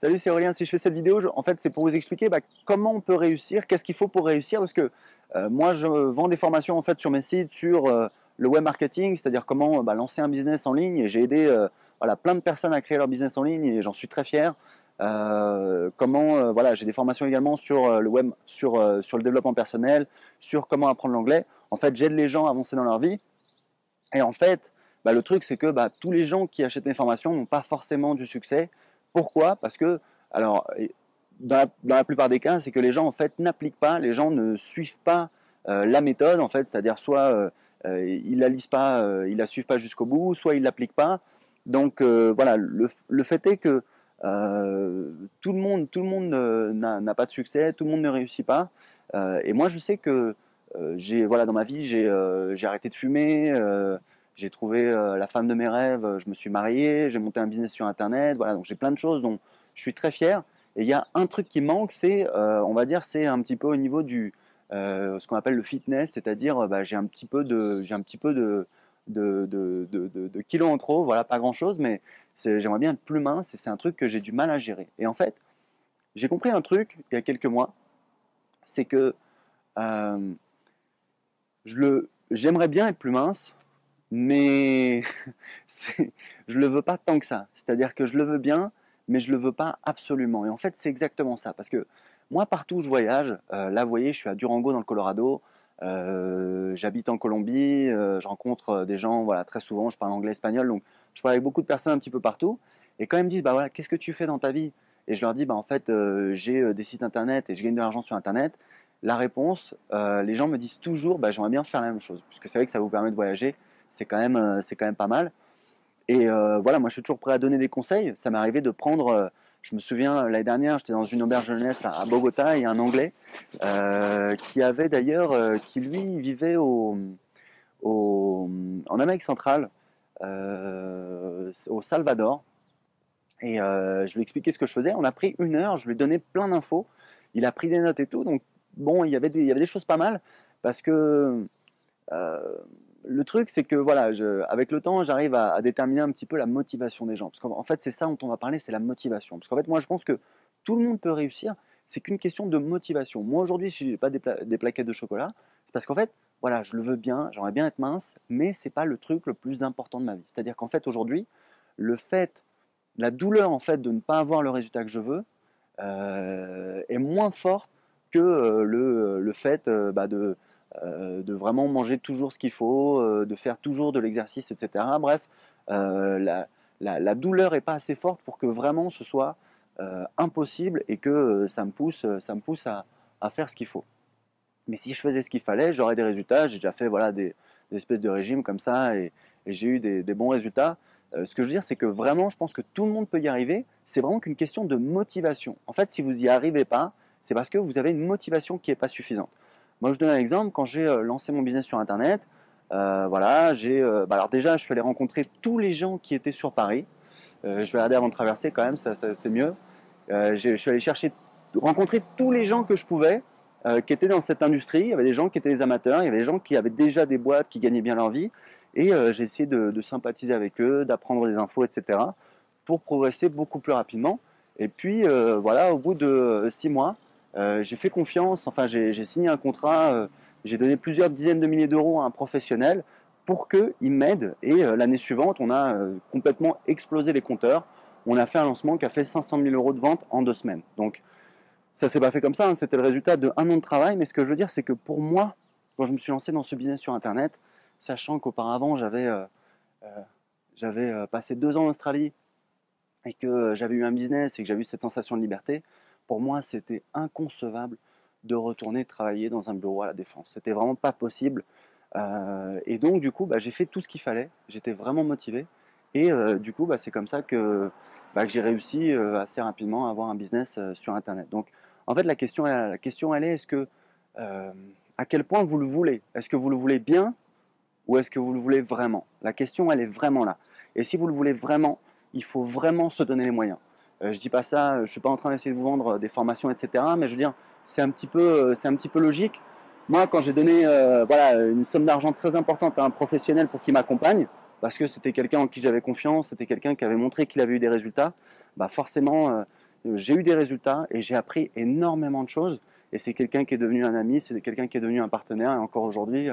Salut, c'est Aurélien. Si je fais cette vidéo, en fait, c'est pour vous expliquer comment on peut réussir, qu'est-ce qu'il faut pour réussir. Parce que moi, je vends des formations en fait sur mes sites sur le web marketing, c'est-à-dire comment lancer un business en ligne. Et j'ai aidé voilà, plein de personnes à créer leur business en ligne et j'en suis très fier. Voilà, j'ai des formations également sur le web, sur le développement personnel, sur comment apprendre l'anglais. En fait, j'aide les gens à avancer dans leur vie. Et en fait, le truc, c'est que tous les gens qui achètent mes formations n'ont pas forcément du succès. Pourquoi? Parce que, alors, dans la plupart des cas, c'est que les gens, en fait, n'appliquent pas, les gens ne suivent pas la méthode, en fait, c'est-à-dire soit ils la lisent pas, ils la suivent pas jusqu'au bout, soit ils l'appliquent pas. Donc, voilà, le fait est que tout le monde n'a pas de succès, tout le monde ne réussit pas. Et moi, je sais que voilà, dans ma vie, j'ai arrêté de fumer, j'ai trouvé la femme de mes rêves, je me suis marié, j'ai monté un business sur Internet, voilà, donc j'ai plein de choses dont je suis très fier. Et il y a un truc qui manque, c'est, on va dire, c'est un petit peu au niveau du, ce qu'on appelle le fitness, c'est-à-dire j'ai un petit peu de kilos en trop, voilà, pas grand-chose, mais j'aimerais bien être plus mince et c'est un truc que j'ai du mal à gérer. Et en fait, j'ai compris un truc il y a quelques mois, c'est que euh, j'aimerais bien être plus mince, mais je le veux pas tant que ça. C'est-à-dire que je le veux bien, mais je le veux pas absolument. Et en fait, c'est exactement ça. Parce que moi, partout où je voyage, là, vous voyez, je suis à Durango dans le Colorado, j'habite en Colombie, je rencontre des gens voilà, très souvent, je parle anglais, espagnol, donc je parle avec beaucoup de personnes un petit peu partout. Et quand ils me disent, bah voilà, qu'est-ce que tu fais dans ta vie? Et je leur dis, en fait, j'ai des sites internet et je gagne de l'argent sur internet. La réponse, les gens me disent toujours, j'aimerais bien faire la même chose, puisque c'est vrai que ça vous permet de voyager, c'est quand même pas mal. Et voilà, moi je suis toujours prêt à donner des conseils. Ça m'est arrivé de prendre, je me souviens l'année dernière, j'étais dans une auberge jeunesse à Bogota, et un Anglais qui avait d'ailleurs, qui lui vivait en Amérique centrale, au Salvador. Et je lui ai expliqué ce que je faisais. On a pris une heure, je lui ai donné plein d'infos. Il a pris des notes et tout. Donc bon, il y avait des choses pas mal parce que le truc, c'est que voilà, avec le temps, j'arrive à déterminer un petit peu la motivation des gens. Parce qu'en fait, c'est ça dont on va parler, c'est la motivation. Parce qu'en fait, moi, je pense que tout le monde peut réussir. C'est qu'une question de motivation. Moi, aujourd'hui, si je n'ai pas des plaquettes de chocolat, c'est parce qu'en fait, voilà, je le veux bien, j'aimerais bien être mince, mais c'est pas le truc le plus important de ma vie. C'est-à-dire qu'en fait, aujourd'hui, le fait, la douleur en fait de ne pas avoir le résultat que je veux est moins forte que le fait de vraiment manger toujours ce qu'il faut, de faire toujours de l'exercice, etc. Bref, la douleur n'est pas assez forte pour que vraiment ce soit impossible et que ça me pousse à faire ce qu'il faut. Mais si je faisais ce qu'il fallait, j'aurais des résultats. J'ai déjà fait voilà, des espèces de régimes comme ça et j'ai eu des bons résultats. Ce que je veux dire, c'est que vraiment, je pense que tout le monde peut y arriver. C'est vraiment qu'une question de motivation. En fait, si vous n'y arrivez pas, c'est parce que vous avez une motivation qui n'est pas suffisante. Moi, je donne un exemple. Quand j'ai lancé mon business sur Internet, voilà, alors déjà, je suis allé rencontrer tous les gens qui étaient sur Paris. Je vais regarder avant de traverser quand même, c'est mieux. Je suis allé rencontrer tous les gens que je pouvais qui étaient dans cette industrie. Il y avait des gens qui étaient des amateurs, il y avait des gens qui avaient déjà des boîtes, qui gagnaient bien leur vie. Et j'ai essayé de sympathiser avec eux, d'apprendre des infos, etc. pour progresser beaucoup plus rapidement. Et puis voilà, au bout de 6 mois, j'ai fait confiance, enfin j'ai signé un contrat, j'ai donné plusieurs dizaines de milliers d'euros à un professionnel pour qu'il m'aide. Et l'année suivante, on a complètement explosé les compteurs. On a fait un lancement qui a fait 500 000 euros de vente en 2 semaines. Donc ça s'est pas fait comme ça, hein. C'était le résultat de 1 an de travail. Mais ce que je veux dire, c'est que pour moi, quand je me suis lancé dans ce business sur Internet, sachant qu'auparavant j'avais passé 2 ans en Australie et que j'avais eu un business et que j'avais eu cette sensation de liberté, pour moi c'était inconcevable de retourner travailler dans un bureau à la Défense. C'était vraiment pas possible. Et donc du coup, j'ai fait tout ce qu'il fallait. J'étais vraiment motivé. Et du coup, c'est comme ça que j'ai réussi assez rapidement à avoir un business sur Internet. Donc, en fait, la question elle est, euh, à quel point vous le voulez? Est-ce que vous le voulez bien ou est-ce que vous le voulez vraiment? La question, elle est vraiment là. Et si vous le voulez vraiment, il faut vraiment se donner les moyens. Je dis pas ça, je suis pas en train d'essayer de vous vendre des formations, etc. Mais je veux dire, c'est un petit peu logique. Moi, quand j'ai donné voilà, une somme d'argent très importante à un professionnel pour qu'il m'accompagne, parce que c'était quelqu'un en qui j'avais confiance, c'était quelqu'un qui avait montré qu'il avait eu des résultats, forcément, j'ai eu des résultats et j'ai appris énormément de choses. Et c'est quelqu'un qui est devenu un ami, c'est quelqu'un qui est devenu un partenaire. Et encore aujourd'hui,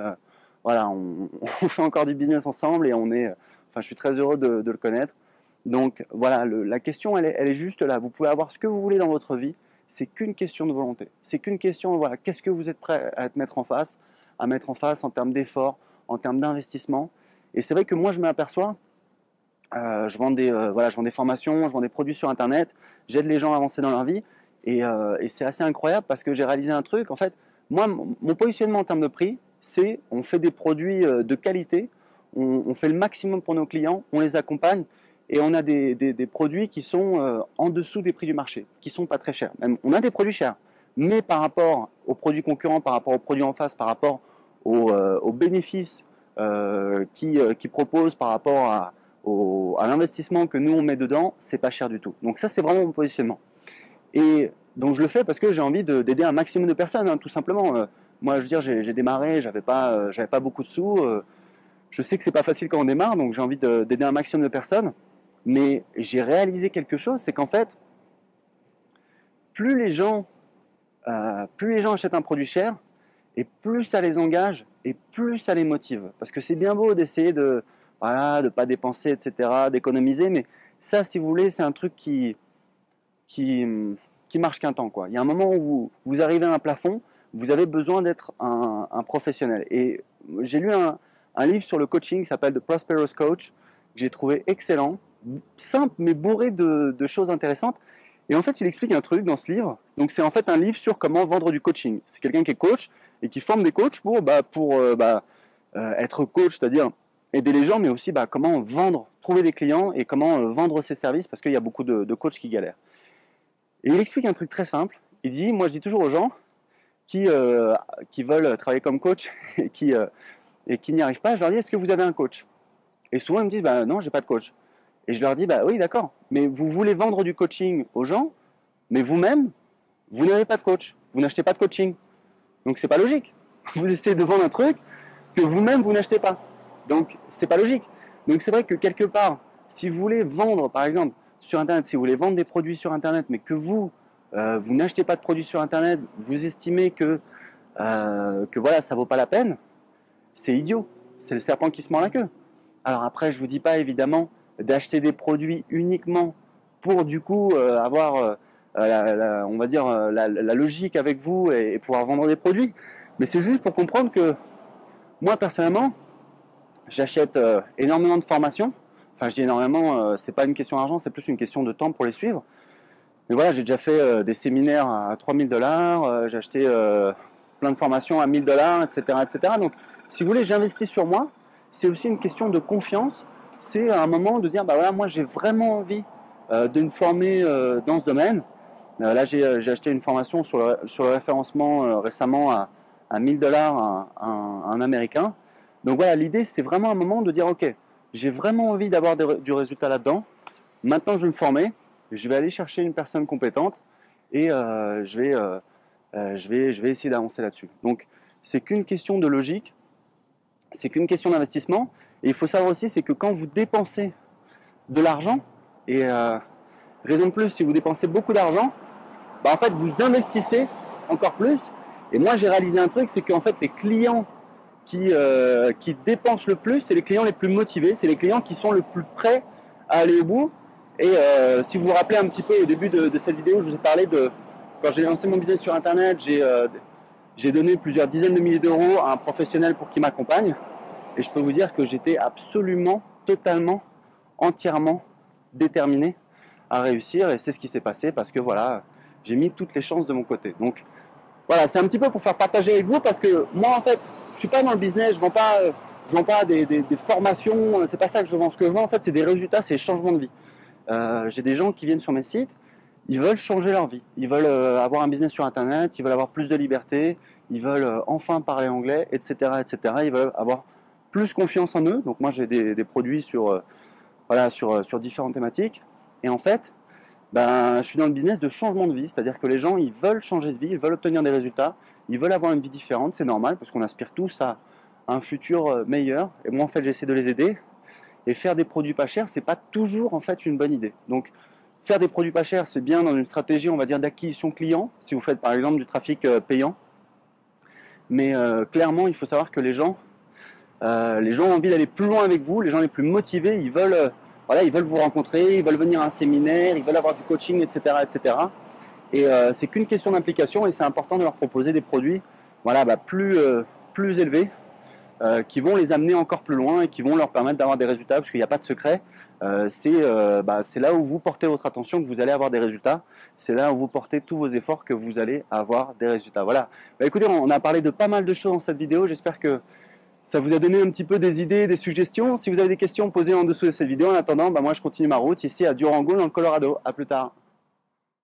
voilà, on fait encore du business ensemble et enfin, je suis très heureux de le connaître. Donc voilà, la question, elle est juste là. Vous pouvez avoir ce que vous voulez dans votre vie. C'est qu'une question de volonté. C'est qu'une question, voilà, qu'est-ce que vous êtes prêt à mettre en face, en termes d'efforts, en termes d'investissement. Et c'est vrai que moi, je m'aperçois, je vends des formations, je vends des produits sur Internet, j'aide les gens à avancer dans leur vie. Et c'est assez incroyable parce que j'ai réalisé un truc. En fait, moi, mon positionnement en termes de prix, c'est on fait des produits de qualité, on fait le maximum pour nos clients, on les accompagne et on a des produits qui sont en dessous des prix du marché, qui sont pas très chers. Même, on a des produits chers, mais par rapport aux produits concurrents, par rapport aux produits en face, par rapport aux bénéfices qu'ils proposent, par rapport à l'investissement que nous on met dedans, c'est pas cher du tout. Donc ça, c'est vraiment mon positionnement. Et donc je le fais parce que j'ai envie d'aider un maximum de personnes, hein, tout simplement. Moi, je veux dire, j'ai démarré, j'avais pas beaucoup de sous. Je sais que c'est pas facile quand on démarre, donc j'ai envie d'aider un maximum de personnes. Mais j'ai réalisé quelque chose, c'est qu'en fait, plus les gens achètent un produit cher, et plus ça les engage, et plus ça les motive. Parce que c'est bien beau d'essayer de pas dépenser, etc., d'économiser, mais ça, si vous voulez, c'est un truc qui marche qu'un temps, quoi. Il y a un moment où vous arrivez à un plafond, vous avez besoin d'être un professionnel. Et j'ai lu un livre sur le coaching qui s'appelle The Prosperous Coach, que j'ai trouvé excellent, simple mais bourré de choses intéressantes. Et en fait, il explique un truc dans ce livre. Donc, c'est en fait un livre sur comment vendre du coaching. C'est quelqu'un qui est coach et qui forme des coachs pour être coach, c'est-à-dire aider les gens, mais aussi comment vendre, trouver des clients et comment vendre ses services, parce qu'il y a beaucoup de coachs qui galèrent. Et il explique un truc très simple. Il dit, moi je dis toujours aux gens qui veulent travailler comme coach et qui n'y arrivent pas, je leur dis, est-ce que vous avez un coach? Et souvent ils me disent, non, j'ai pas de coach. Et je leur dis, oui, d'accord, mais vous voulez vendre du coaching aux gens, mais vous-même, vous n'avez pas de coach, vous n'achetez pas de coaching. Donc c'est pas logique. Vous essayez de vendre un truc que vous-même vous n'achetez pas. Donc c'est pas logique. Donc c'est vrai que quelque part, si vous voulez vendre, par exemple, sur Internet, si vous voulez vendre des produits sur Internet, mais que vous n'achetez pas de produits sur Internet, vous estimez que voilà, ça vaut pas la peine, c'est idiot. C'est le serpent qui se mord la queue. Alors après, je vous dis pas évidemment d'acheter des produits uniquement pour du coup avoir on va dire la logique avec vous et pouvoir vendre des produits. Mais c'est juste pour comprendre que moi personnellement, j'achète énormément de formations. Enfin, je dis énormément, c'est pas une question d'argent, c'est plus une question de temps pour les suivre. Mais voilà, j'ai déjà fait des séminaires à 3 000 $, j'ai acheté plein de formations à 1 000 $, etc., etc. Donc, si vous voulez, j'investis sur moi. C'est aussi une question de confiance. C'est à un moment de dire, voilà, moi j'ai vraiment envie de me former dans ce domaine. Là, j'ai acheté une formation sur le référencement récemment à 1 000 $ un Américain. Donc voilà, l'idée, c'est vraiment un moment de dire, ok, j'ai vraiment envie d'avoir du résultat là-dedans. Maintenant, je vais me former. Je vais aller chercher une personne compétente et je vais essayer d'avancer là-dessus. Donc, c'est qu'une question de logique, c'est qu'une question d'investissement. Et il faut savoir aussi, c'est que quand vous dépensez de l'argent, et raison de plus, si vous dépensez beaucoup d'argent, en fait, vous investissez encore plus. Et moi, j'ai réalisé un truc, c'est qu'en fait, les clients qui dépensent le plus, c'est les clients les plus motivés, c'est les clients qui sont le plus prêts à aller au bout. Et si vous vous rappelez un petit peu au début de cette vidéo, je vous ai parlé de quand j'ai lancé mon business sur Internet, j'ai donné plusieurs dizaines de milliers d'euros à un professionnel pour qu'il m'accompagne. Et je peux vous dire que j'étais absolument, totalement, entièrement déterminé à réussir. Et c'est ce qui s'est passé parce que voilà, j'ai mis toutes les chances de mon côté. Donc voilà, c'est un petit peu pour faire partager avec vous parce que moi en fait, je suis pas dans le business, je vends pas des formations, c'est pas ça que je vends. Ce que je vends en fait, c'est des résultats, c'est des changements de vie. J'ai des gens qui viennent sur mes sites, ils veulent changer leur vie, ils veulent avoir un business sur Internet, ils veulent avoir plus de liberté, ils veulent enfin parler anglais, etc., etc. Ils veulent avoir plus confiance en eux. Donc moi j'ai des produits sur différentes thématiques. Et en fait, je suis dans le business de changement de vie, c'est-à-dire que les gens, ils veulent changer de vie, ils veulent obtenir des résultats, ils veulent avoir une vie différente, c'est normal, parce qu'on aspire tous à un futur meilleur. Et moi, en fait, j'essaie de les aider. Et faire des produits pas chers, c'est pas toujours, en fait, une bonne idée. Donc, faire des produits pas chers, c'est bien dans une stratégie, on va dire, d'acquisition client, si vous faites par exemple du trafic payant. Mais clairement, il faut savoir que les gens ont envie d'aller plus loin avec vous, les gens les plus motivés, voilà, ils veulent vous rencontrer, ils veulent venir à un séminaire, ils veulent avoir du coaching, etc. etc. Et c'est qu'une question d'implication et c'est important de leur proposer des produits voilà, plus élevés qui vont les amener encore plus loin et qui vont leur permettre d'avoir des résultats parce qu'il n'y a pas de secret. C'est là où vous portez votre attention que vous allez avoir des résultats. C'est là où vous portez tous vos efforts que vous allez avoir des résultats. Voilà. Écoutez, on a parlé de pas mal de choses dans cette vidéo. J'espère que ça vous a donné un petit peu des idées, des suggestions. Si vous avez des questions, posez en dessous de cette vidéo. En attendant, moi je continue ma route ici à Durango dans le Colorado. À plus tard.